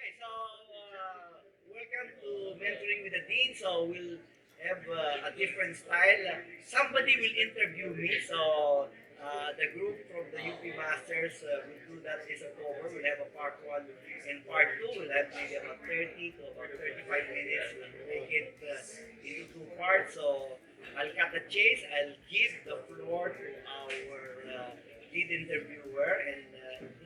Okay, so welcome to Mentoring with the Dean. So we'll have a different style. Somebody will interview me. So the group from the UP Masters will do that this October. We'll have a part one and part two. We'll have maybe about 30 to about 35 minutes. We'll make it into two parts. So I'll cut the chase. I'll give the floor to our lead interviewer and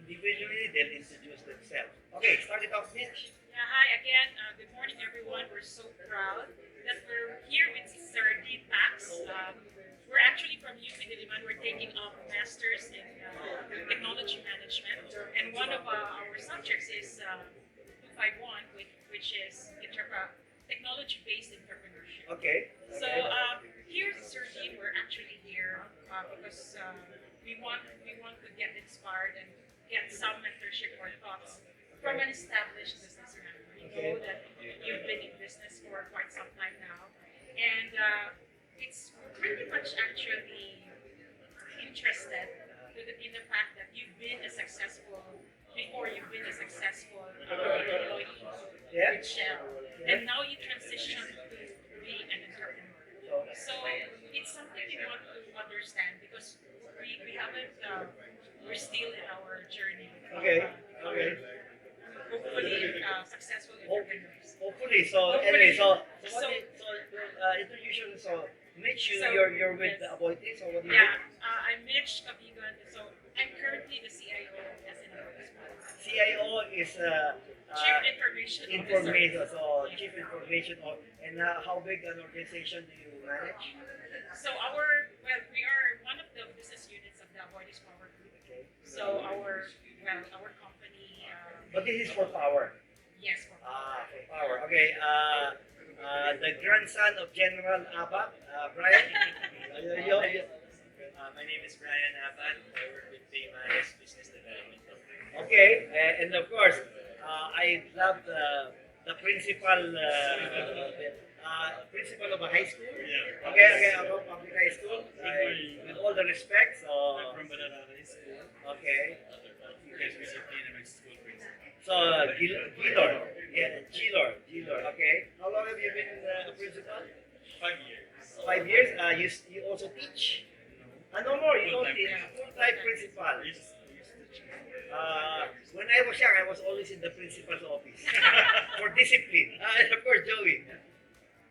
individually they'll introduce themselves. Okay, start it off, Mitch. Yeah, hi again. Good morning, everyone. We're so proud that we're here with Sir Dean Pax. We're actually from UP Diliman. We're taking up masters in technology management, and one of our subjects is 251, which is technology-based entrepreneurship. Okay. So here's Sir Dean. We're actually here because we want to get inspired and get some mentorship or thoughts from an established businessman. We know that you've been in business for quite some time now, and it's pretty much actually interested in the fact that you've been a successful employee Yeah. with Shell, and now you transition to being an entrepreneur. So it's something we want to understand because we haven't we're still in our journey. Okay. Okay. Hopefully successful entrepreneurs. Hopefully. So Hopefully. anyway, so So- introduce you. So Mitch, So- you're with yes. Aboitiz. So what do you Yeah, do? I'm Mitch Kabigan. So I'm currently the CIO as an office. CIO is Chief Information information. Officer. So chief information. And how big an organization do you manage? So we are one of the business units of the Avoidis Power Group. Okay. So our company. But this is for power. Yes, for For power. Okay. The grandson of General Abak, Brian. My name is Brian Abad. I work with PayManage Business Development. Okay, and of course, I love the principal of a high school. Yeah. Okay, of public high school. With all the respect. So I'm from Banana High School. okay. Because recently I'm a school principal. So Gilor, yeah, Gilor. Okay. How long have you been a principal? 5 years. 5 years. You also teach. No more. You don't Full-time teach. principal. Full-time principal. I used to teach. When I was young, I was always in the principal's office for discipline. And of course, Joey.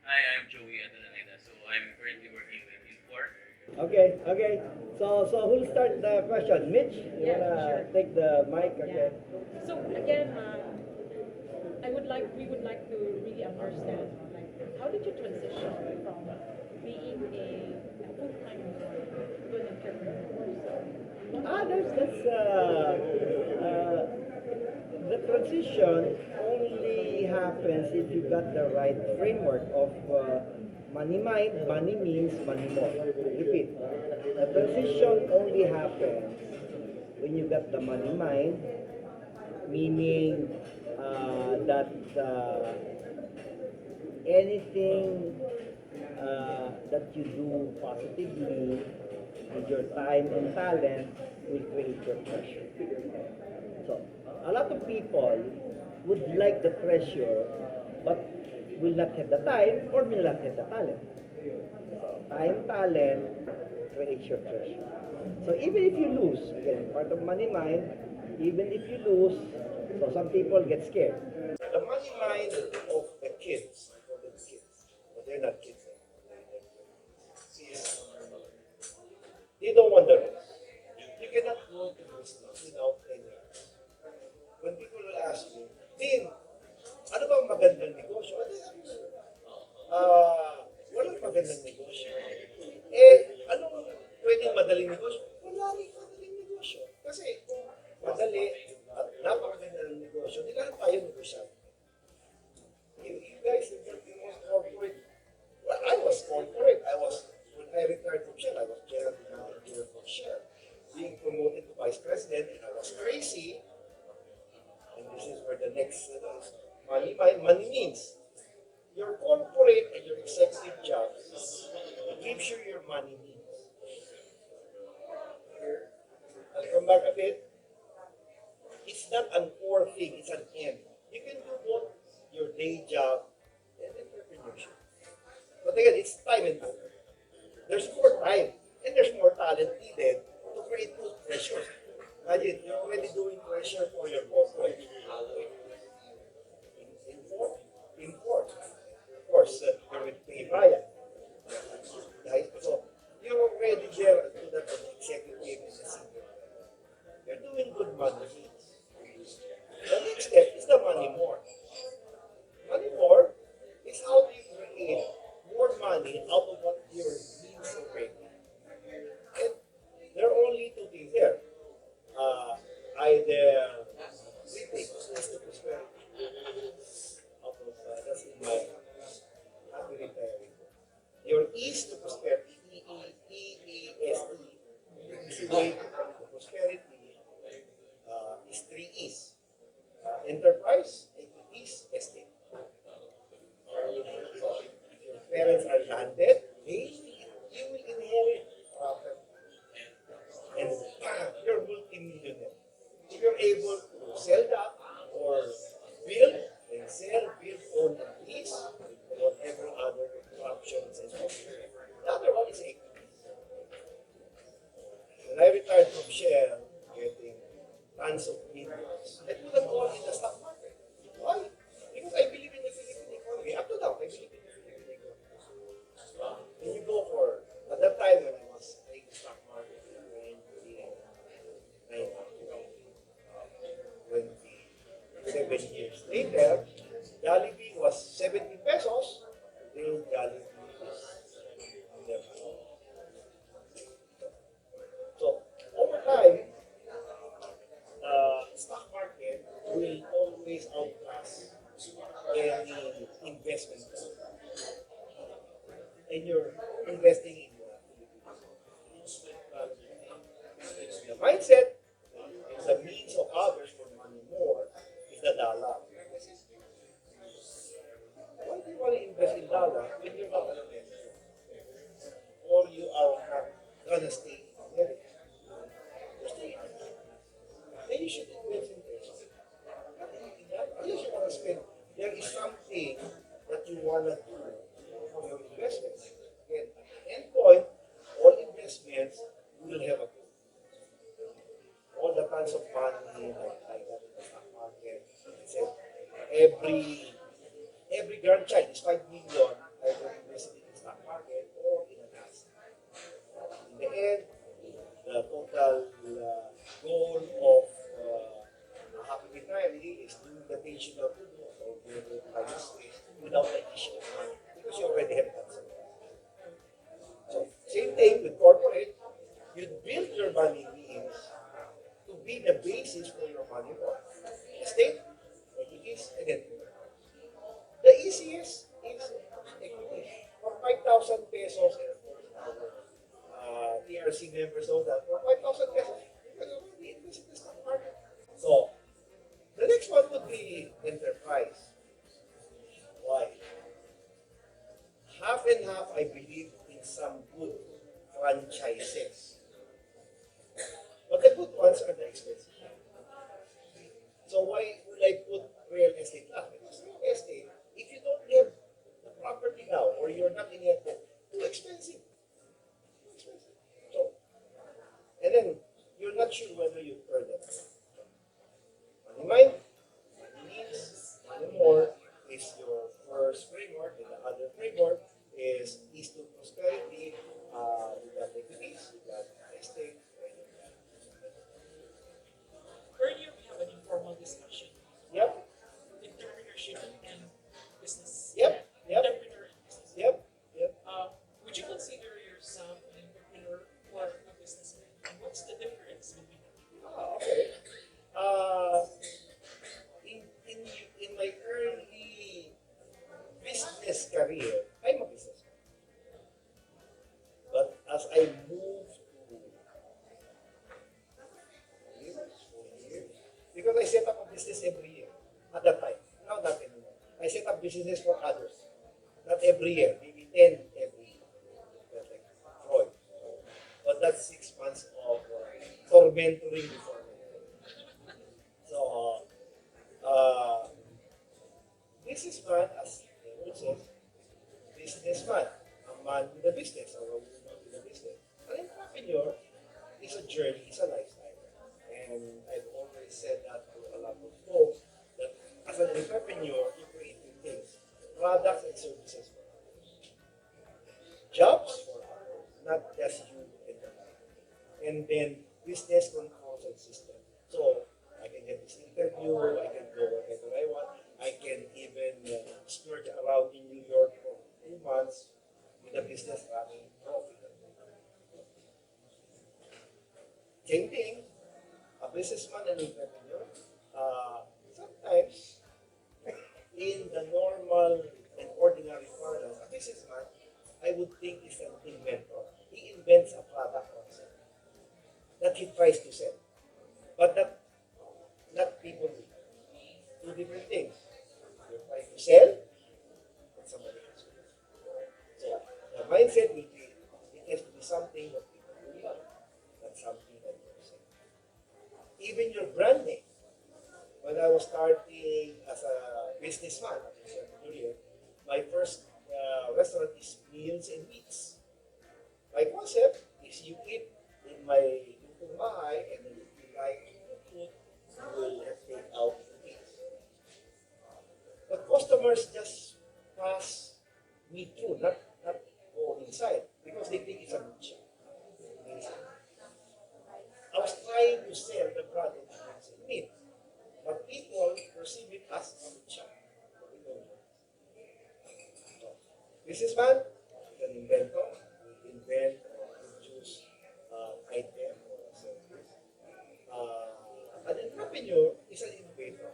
Hi, I'm Joey Adanalida. So I'm currently working with Infor. Okay. So who'll start the question? Mitch, you Yeah, wanna sure. take the mic? Okay. So again, we would like to really understand, like, how did you transition from being a full-time employee to an entrepreneur? The transition only happens if you got the right framework of money mind, money means money more. Repeat. The transition only happens when you got the money mind, meaning that anything that you do positively with your time and talent will create your treasure. So, a lot of people would like the treasure, but will not have the time or will not have the talent. So, time, talent creates your treasure. So, even if you lose, again, part of money mind, even if you lose, so some people get scared. The money mind of the kids, but they're not kids. They don't want the risk. You cannot go to business without any risk. When people will ask you, Dean, ano ba ang magandang negosyo? Walang magandang negosyo. Anong pwedeng madaling negosyo? Wala rin madaling negosyo. Kasi kung madali at napakaganda ng negosyo, di lahat tayo negosyante. You guys, you most corporate. Well, I was corporate. When I retired from Shell, I was general manager for Shell. Being promoted to vice president, and I was crazy. And this is where the next money means. Your corporate and your executive jobs gives you your money needs. I'll come back a bit. It's not an or thing, it's an end. You can do both your day job and entrepreneurship. But again, it's time and money. There's more time and there's more talent needed to create those pressures. Imagine, you're already doing pressure for your corporate. Import, import. Of course, you're with Paybaya. Right? So, you're already there to that executive and the senior. You're doing good money. The next step is the money more. Money more is how do you create more money out of what your means already. And there are only two things there. Either three things is to prosperity. Out of that's in my happy retiring. Your ease to prosperity, E-E-E-E-S-E, is the way to prosperity is three E's. Enterprise, equities, estate. So if your parents are landed, you will inherit property. And you're multi-millionaire. If you're able to sell that or build and sell, build, own, and lease, or whatever other options and options. The other one is equity. When I retired from Shell, getting tons of millions, I put them all in the stock market. Why? Because I believe in the Philippine economy. Up to now, I believe in the Philippine economy. When you go for, at that time when I was playing the stock market, 27 years later, Jollibee was 70 pesos. Today, Jollibee is never. So, over time, stock market will always outlast any investment. And you're investing in the mindset and the means of others for money more is the dollar. Why do you want to invest in dollar when you're not going to invest? Or you are not going to stay in America? You stay in America. Then you should invest in pesos. Unless you want to spend, there is something that you want to do for your investments. Again, at the end point, all investments will have a goal. All the kinds of money like I got in the stock market, I said, every grandchild is 5 million either invested in the stock market or in an asset. In the end, the total goal of a happy retiree is doing the things you love to do or doing it by space without the issue of money because you already have that. So, same thing with corporate. You build your money means to be the basis for your money work. Estate, equities, and then the easiest is equity. For 5,000 pesos, TRC members know that, for 5,000 pesos, you can already invest in the stock market. So, the next one would be enterprise. Why? Half and half, I believe in some good franchises. But the good ones are the expensive. So why would I put real estate lang? Because real estate, if you don't have the property now or you're not in it, too expensive. Too expensive. So, and then you're not sure whether you earn it. Money mind, money needs, money more is your first framework, and the other framework is to prosperity. You got equities, you got estate. Earlier, we have an informal discussion Yep, entrepreneurship and business. yep, yep, Entrepreneur and business. yep, yep. Would you consider yourself an entrepreneur or a businessman? And what's the difference between the two? Okay. Uh, in my early business career, I'm a businessman. But as I moved to years, because I set up a business every year at that time. Now not anymore. I set up businesses for others. Not every year, maybe 10 every year. That's like Freud. But that's 6 months of tormentoring before. So, businessman, a man with a business, or a woman with a business. An entrepreneur is a journey, it's a lifestyle. And I've always said that to a lot of folks that as an entrepreneur, you create two things, products and services for others. Jobs for others, not just you and the life. And then business controls and system. So I can get this interview, I can go wherever I want, I can even splurge around in New York for 2 months with a business running profitably. Same thing, a businessman and entrepreneur, sometimes in the normal and ordinary parlance, a businessman, I would think is an inventor. He invents a product concept that he tries to sell, but that not people need. Two different things. You're trying to sell, and somebody else will. So the mindset will be it has to be something that people will love, not something that you're selling. Even your branding. When I was starting as a businessman, as I said earlier, my first restaurant is Meals and Meats. My concept is you eat in my lutong bahay, and then if you like the food, you will have take out the meats. But customers just pass me through, not go inside, because they think it's a good shop. I was trying to sell the product Meals and Meat, but people perceive it as a good shop. Businessman, an inventor, will invent or produce item or service. An entrepreneur is an innovator.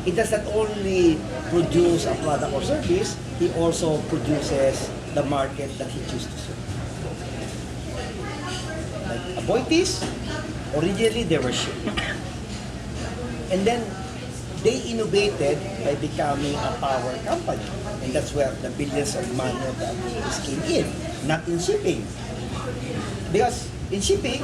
He does not only produce a product or service, he also produces the market that he chooses to serve. Like Aboitiz, originally they were sheep. And then they innovated by becoming a power company. And that's where the billions of money of the Aboitiz came in, not in shipping. Because in shipping,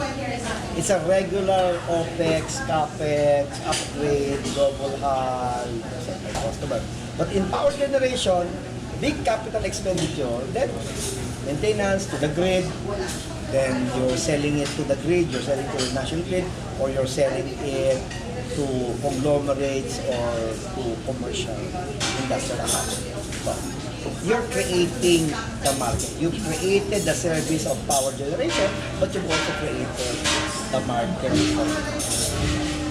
it's a regular OPEX, CAPEX, upgrade, double hull, customer. But in power generation, big capital expenditure, then maintenance to the grid, then you're selling it to the grid, you're selling to the national grid, or you're selling it to conglomerates or to commercial industrial accounts. So, you're creating the market. You created the service of power generation, but you've also created the market.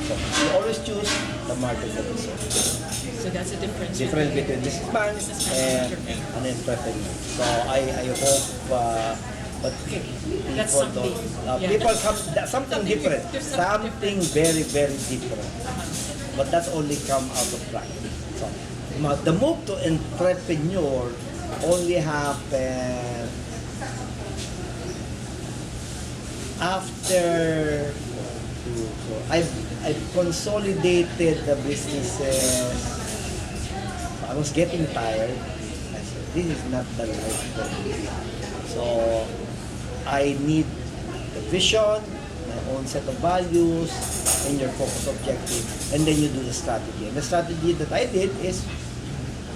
So, you always choose the market that you serve. So that's a difference. Difference between businessman and an entrepreneur. So I hope but people That's something. Yeah. people something different, There's something very very different. But that's only come out of practice. So the move to entrepreneur only happened after. So I've consolidated the businesses. I was getting tired. I said, this is not the life for me. So I need the vision, my own set of values, and your focus objective, and then you do the strategy. And the strategy that I did is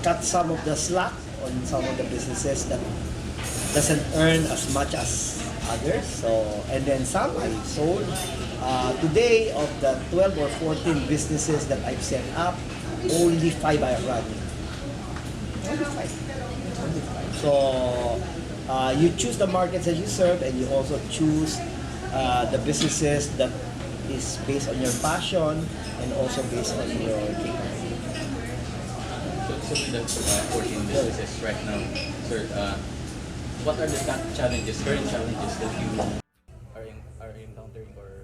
cut some of the slack on some of the businesses that doesn't earn as much as others. So, and then some I sold. Today, of the 12 or 14 businesses that I've set up, only 5 are running. Only 5. Only 5. So, you choose the markets that you serve, and you also choose the businesses that is based on your passion and also based on your capability. So with the 14 businesses right now, sir, what are the current challenges that you are encountering or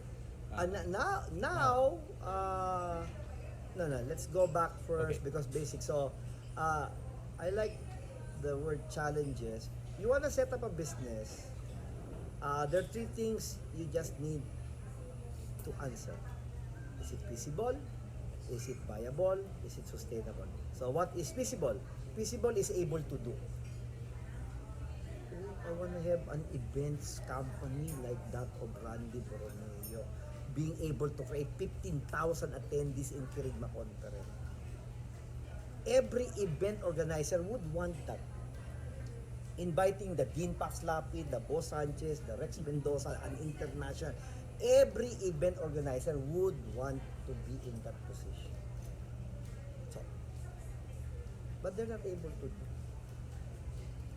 No, let's go back first. Okay. Because basic. So, I like the word challenges. You want to set up a business, there are 3 things you just need to answer. Is it feasible? Is it viable? Is it sustainable? So what is feasible? Feasible is able to do. I want to have an events company like that of Randy Borromeo, being able to create 15,000 attendees in Kirigma Conference. Every event organizer would want that. inviting the Dean Pax Lapid, the Boss Sanchez, the Rex Mendoza, an international, every event organizer would want to be in that position. So, but they're not able to do.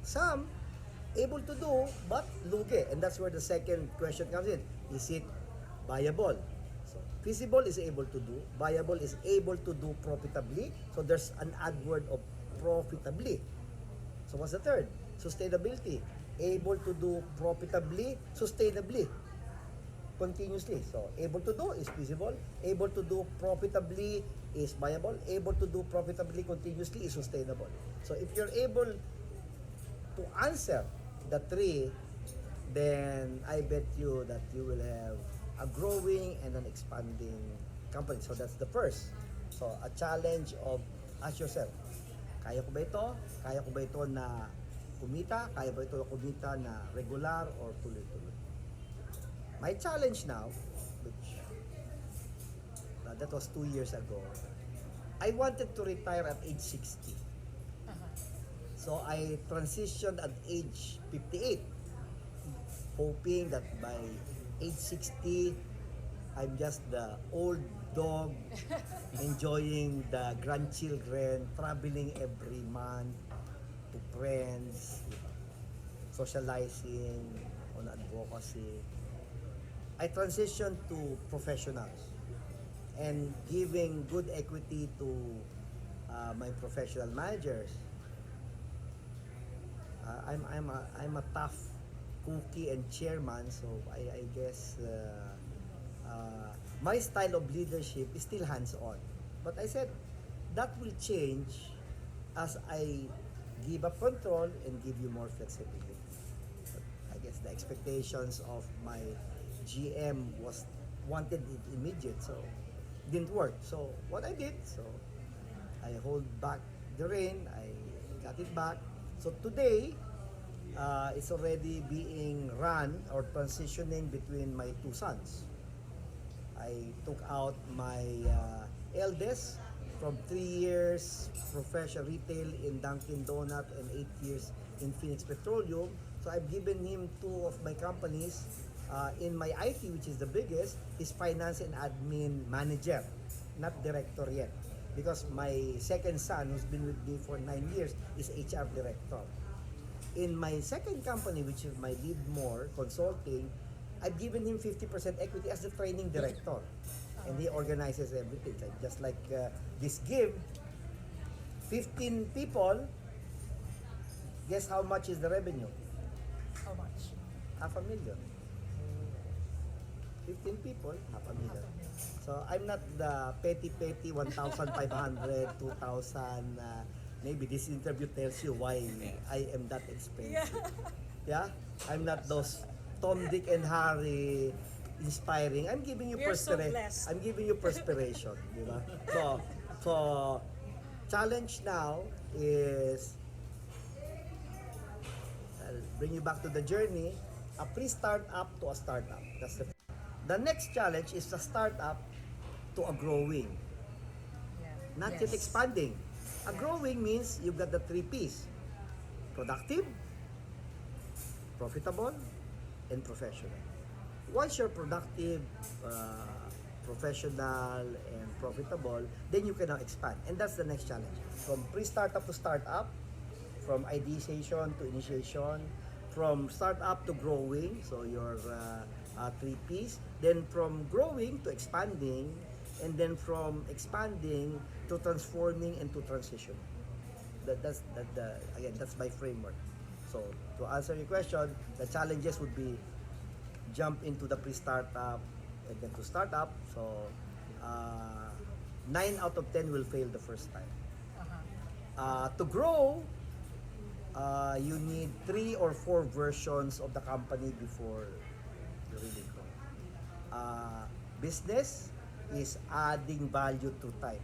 Some able to do, but lugi. And that's where the second question comes in. Is it viable? So, feasible is able to do. Viable is able to do profitably. So, there's an add word of profitably. So, what's the third? Sustainability. Able to do profitably, sustainably, continuously. So, able to do is feasible. Able to do profitably is viable. Able to do profitably, continuously is sustainable. So, if you're able to answer the three, then I bet you that you will have a growing and an expanding company. So that's the first. So a challenge of ask yourself, kaya ko ba ito? Kaya ko ba ito na kumita? Kaya ba ito kumita na regular or tuloy-tuloy? My challenge now, which that was 2 years ago, I wanted to retire at age 60. So I transitioned at age 58, hoping that by age 60, I'm just the old dog enjoying the grandchildren, traveling every month to friends, socializing on advocacy. I transitioned to professionals and giving good equity to my professional managers. I'm a tough cookie and chairman, so I guess my style of leadership is still hands-on. But I said that will change as I give up control and give you more flexibility. But I guess the expectations of my GM wanted it immediate, so didn't work. So what I did, so I hold back the rein, I got it back. So today, it's already being run or transitioning between my two sons. I took out my eldest from 3 years professional retail in Dunkin' Donut and 8 years in Phoenix Petroleum. So I've given him 2 of my companies. In my IT, which is the biggest, is finance and admin manager, not director yet. Because my second son, who's been with me for 9 years, is HR director. In my second company, which is my Lead More Consulting, I've given him 50% equity as the training director. And he organizes everything. Just like this give, 15 people, guess how much is the revenue? How much? $500,000. 15 people, $500,000. So I'm not the petty 1,500, 2,000. Maybe this interview tells you why I am that expensive. Yeah? I'm not those Tom, Dick, and Harry inspiring. I'm giving you We are so perspiration. blessed. I'm giving you perspiration. Di ba? So, challenge now is I'll bring you back to the journey, a pre-startup to a startup. That's the next challenge is a startup to a growing. Not yet expanding. A growing means you've got the 3 P's. Productive, profitable, and professional. Once you're productive, professional, and profitable, then you can now expand. And that's the next challenge. From pre-startup to startup, from ideation to initiation, from startup to growing, so your 3 P's, then from growing to expanding, and then from expanding to transforming and to transition. That's my framework. So to answer your question, the challenges would be jump into the pre-startup and then to startup. So 9 out of 10 will fail the first time. To grow, you need 3 or 4 versions of the company before you really grow. Business is adding value to time.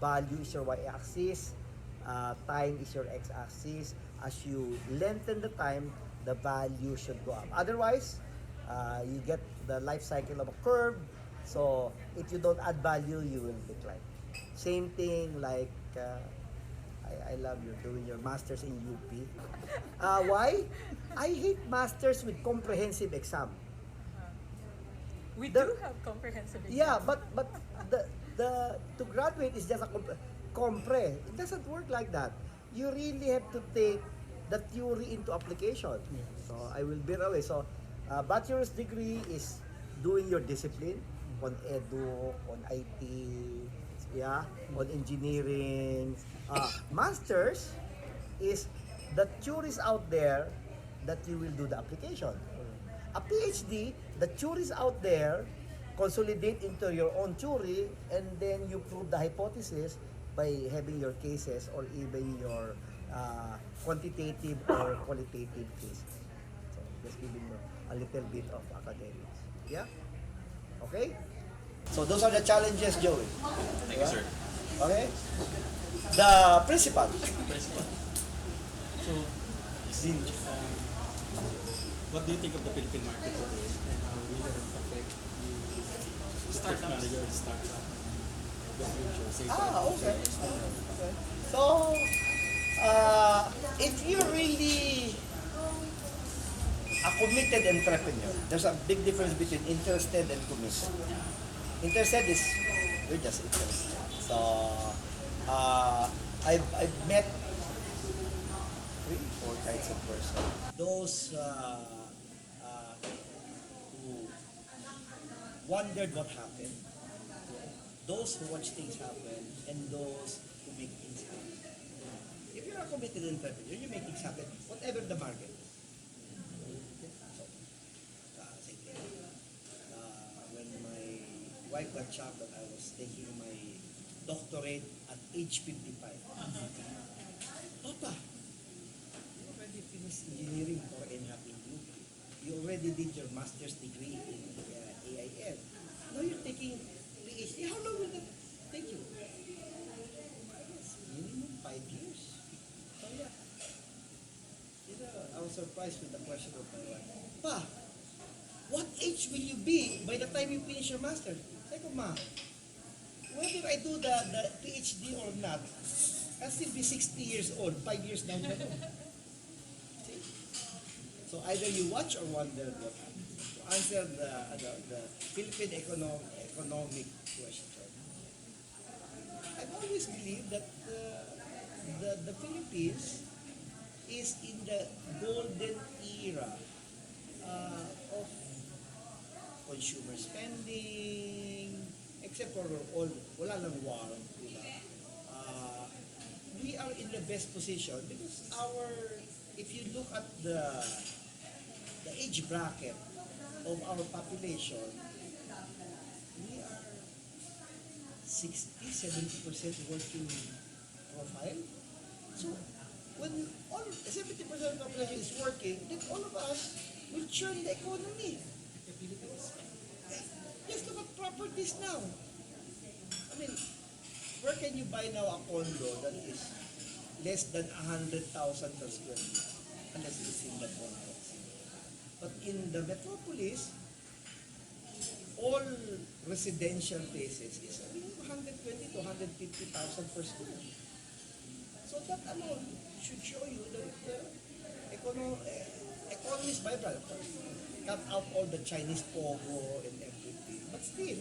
Value is your y-axis, time is your x-axis. As you lengthen the time, the value should go up. Otherwise, you get the life cycle of a curve. So if you don't add value, you will decline. Same thing like I love you doing your masters in UP. Why? I hate masters with comprehensive exam. We The- do have comprehensive exam. Yeah, but the to graduate is just a compre. It doesn't work like that. You really have to take the theory into application. So I will be away. So bachelor's degree is doing your discipline on edu, on IT, yeah, on engineering. Masters is the theories out there that you will do the application. A PhD, the theories out there consolidate into your own theory, and then you prove the hypothesis by having your cases or even your quantitative or qualitative cases. So just giving you a little bit of academics. Yeah? Okay? So those are the challenges, Joey. Thank you, sir. Okay? The principal. Principal. So, Zin, what do you think of the Philippine market today and how will it affect the technology or the startup? The future, say Okay. So, if you're really a committed entrepreneur, there's a big difference between interested and committed. Interested is you're just interested. So, I've met 3, 4 kinds of person. Those who wondered what happened, those who watch things happen, and those who make things happen. If you're a committed entrepreneur, you make things happen, whatever the market. So, same thing. When my wife got shocked that I was taking my doctorate at age 55. Papa, you already finished engineering for NHAP in UP. You already did your master's degree in AIM. Now you're taking PhD. How long will that take you? Minimum 5 years. So yeah. You know, I was surprised with the question of my wife. Pa, what age will you be by the time you finish your master? Sabi ko, Ma, whether I do the PhD or not, I'll still be 60 years old, 5 years down the road. See? So either you watch or wonder what happens. To answer the Philippine economic question, I've always believed that the Philippines is in the golden era of consumer spending, except for all, wala lang war, di ba? We are in the best position because if you look at the age bracket of our population, we are 60-70% working profile. So when all 70% of the population is working, then all of us will churn the economy. Just look at properties now. I mean, where can you buy now a condo that is less than 100,000 per square meter? Unless it's in the complex. But in the metropolis, all residential places is 120 to 150,000 per square meter. So that alone should show you that the economy is vibrant. Of course, cut out all the Chinese pogo and everything. But still,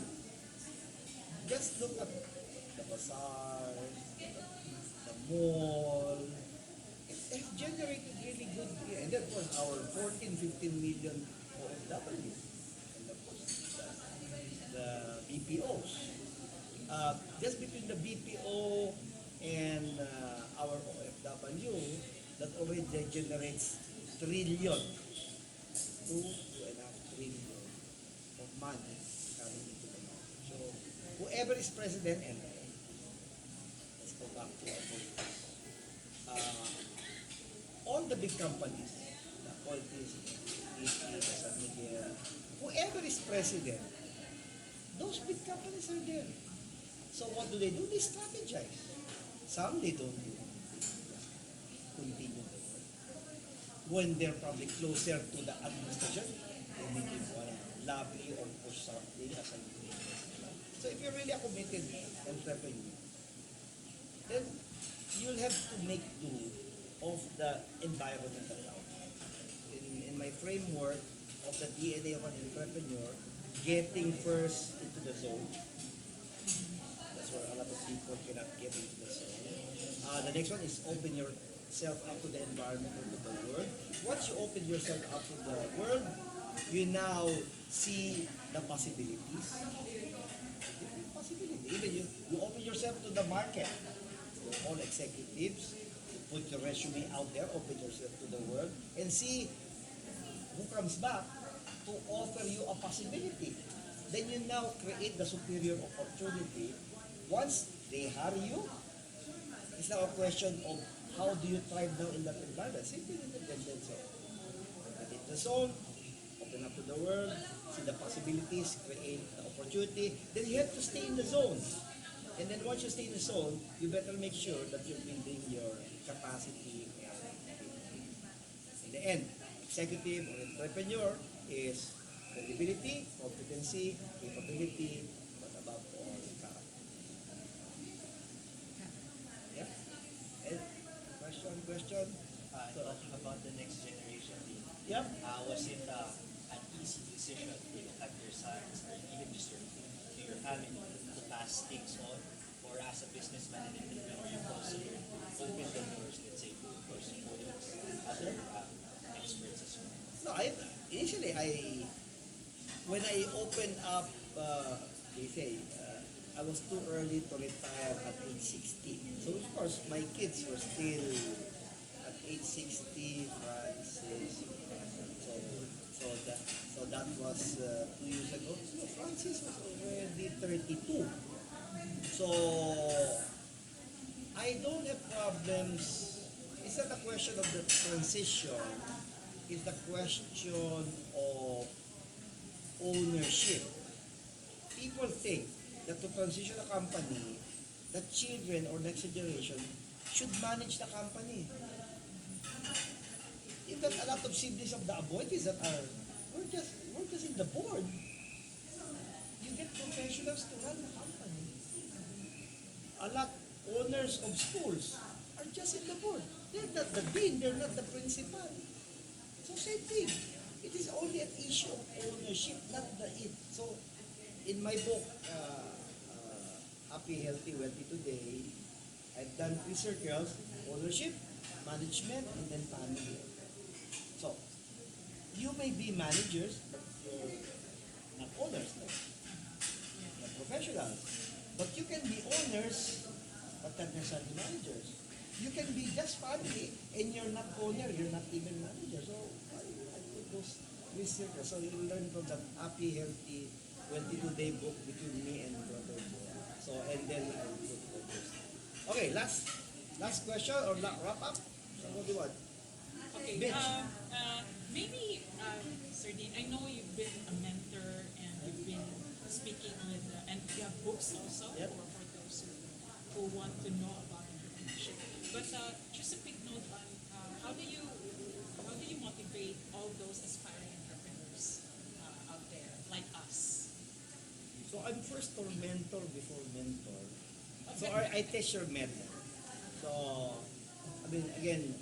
just look at the bazaar, the mall. It has generated really good, and that was our 14-15 million OFW. And of course, the BPOs. Just between the BPO and our OFW, that already generates trillion, 2.5 trillion of money coming into the market. So whoever is president, and let's go back to our politics. All the big companies, the Coltis, the San Miguel, whoever is president, those big companies are there. So what do? They strategize. Some they don't do. Continue the work. When they're probably closer to the administration, they may give one lobby or push something as a So if you're really a committed entrepreneur, then you'll have to make do of the environment around. In my framework of the DNA of an entrepreneur, getting first into the zone. That's where a lot of people cannot get into the zone. The next one is open yourself up to the environment or to the world. Once you open yourself up to the world, you now see the possibilities. Possibility. Even you open yourself to the market. All executives, put your resume out there, open yourself to the world, and see who comes back to offer you a possibility. Then you now create the superior opportunity. Once they hire you, it's now a question of how do you thrive now in that environment. Simple independence. So, get in the zone, open up to the world, see the possibilities, create the opportunity. Then you have to stay in the zone. And then once you stay in the zone, you better make sure that you're building your capacity and capability. In the end, executive or entrepreneur is credibility, competency, capability, but above all, character. Yeah? And question? Talking about the next generation, Yep. was it an easy decision to look at your sons or even just to your family to pass things on? Or as a businessman and entrepreneur, you also learn to open the doors, let's say, to your colleagues, other experts as well? No, initially when I opened up, they say, I was too early to retire at age 60. So of course, my kids were still at age 60, Francis. So that was 2 years ago. So Francis was already 32. So I don't have problems. It's not a question of the transition. It's the question of ownership. People think that to transition a company, the children or next generation should manage the company. In fact, a lot of siblings of the appointees that are, we're just in the board. You get professionals to run the company. A lot owners of schools are just in the board. They're not the dean, they're not the principal. So same thing. It is only an issue of ownership, not the it. So in my book, Happy, Healthy, Wealthy Today, I've done 3 circles: ownership, management, and then family. So you may be managers, but you're not owners, not professionals. But you can be owners, but not necessarily managers. You can be just family, and you're not owner, you're not even manager. So I put those 3 circles. So you learn from the Happy, Healthy, Wealthy Today book between me and brother Bo. So and then I will put all those. Okay, last question or wrap up. So what do you want? Okay. Bitch. Maybe, Sir Dean, I know you've been a mentor and you've been speaking with, and you have books also Yep. for those who want to know about entrepreneurship. But just a quick note on how do you motivate all those aspiring entrepreneurs out there like us? So I'm first or mentor before mentor. So Okay. I test your method. So I mean again,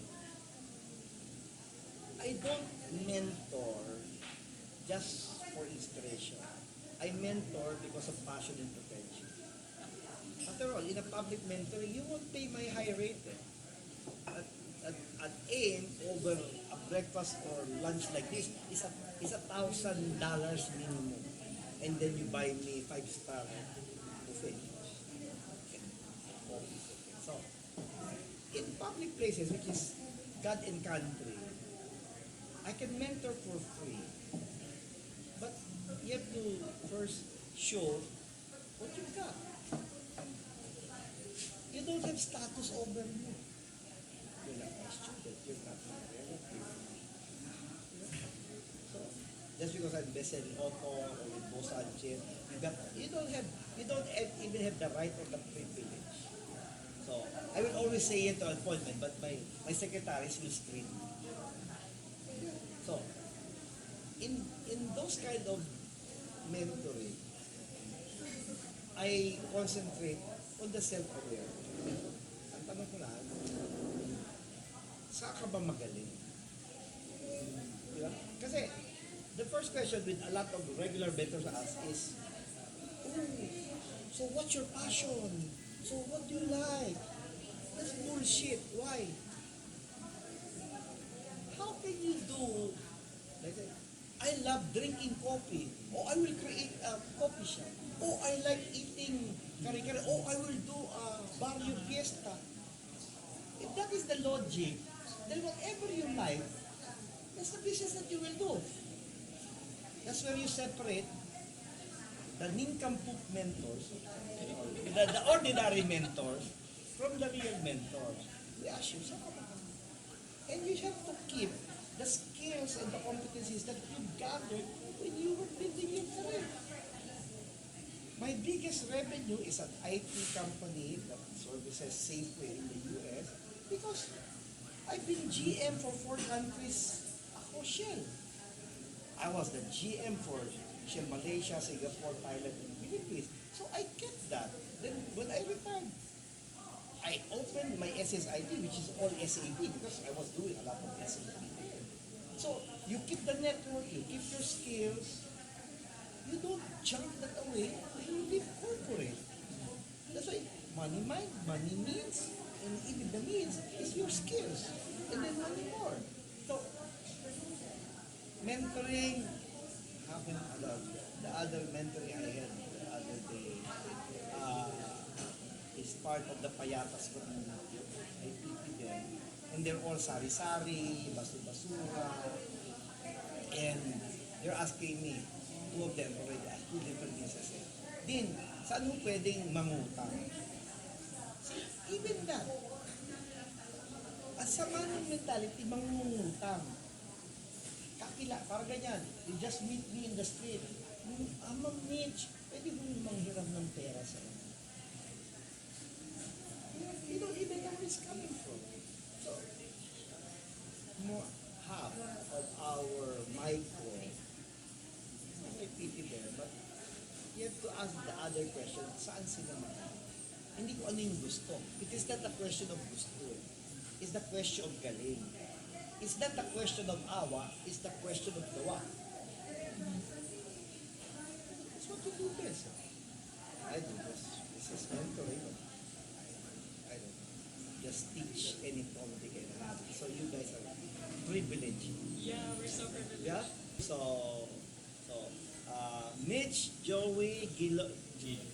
I don't mentor just for inspiration. I mentor because of passion and potential. After all, in a public mentoring, you won't pay my high rate. At aim over a breakfast or lunch like this is $1,000 minimum, and then you buy me 5-star buffet. So in public places, which is God and country, I can mentor for free, but you have to first show what you've got. You don't have status over me. You're not my student, you're not my relative. So just because I'm best-selling author or with Bo Sanchez, you don't even have the right or the privilege. So I will always say it to appointment, but my secretaries will screen me. So in those kind of mentoring, I concentrate on the self-aware. Ang tanong ko lang, saan ka ba magaling? Diba? Kasi, the first question with a lot of regular mentors ask is, oh, so what's your passion? So what do you like? That's bullshit. Why? How can you do, like, I love drinking coffee. Oh, I will create a coffee shop. Oh, I like eating kare-kare. Oh, I will do a barrio fiesta. If that is the logic, then whatever you like, that's the business that you will do. That's where you separate the nincompoop mentors, the ordinary mentors, from the real mentors. We ask you, saan ka ba? And you have to keep the skills and the competencies that you gathered when you were building your career. My biggest revenue is an IT company that services Safeway in the US because I've been GM for 4 countries across Shell. I was the GM for Shell Malaysia, Singapore, Thailand, and Philippines. So I kept that. Then when I retired, I opened my SSID, which is all SAP, because I was doing a lot of SAP there. So you keep the network, you keep your skills, you don't junk that away, you live corporate. That's why money means, and even the means is your skills, and then money more. So mentoring, having the other mentoring I had the other day, uh, is part of the payatas community. I pity them. And they're all sari-sari, basu-basura. And they're asking me, 2 of them already asked 2 different things. I said, Din, saan mo pwedeng mangutang? See, even that, at sama ng mentality, mangungutang. Kakila, parang ganyan. You just meet me in the street. Ma'am Mitch, pwede mo manghiram ng pera sa inyo. You don't even know where it's coming from. So, more half of our micro, I pity there, but you have to ask the other question, saan sila magaling? Hindi ko ano yung gusto. It is not a question of gusto. It's the question of galing. It's not a question of awa, it's the question of gawa. That's what you do best. I do this. This is mentoring. I don't just teach any form they can have. So you guys are privileged. Yeah, we're so privileged. Yeah? So Mitch, Joey,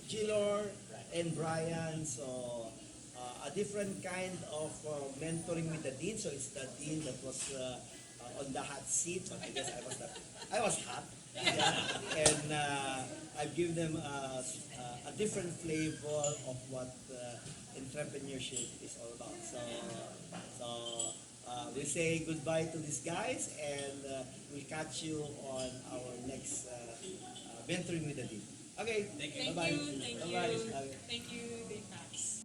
Gilor, and Brian. So a different kind of mentoring with the dean. So it's the dean that was on the hot seat. But I guess I was hot. Yeah. And I've given them a different flavor of what entrepreneurship is all about. So we say goodbye to these guys, and we'll catch you on our next mentoring with the dean. Okay. Thank Bye-bye. you, thank Bye-bye. you, thank you, Big Pax.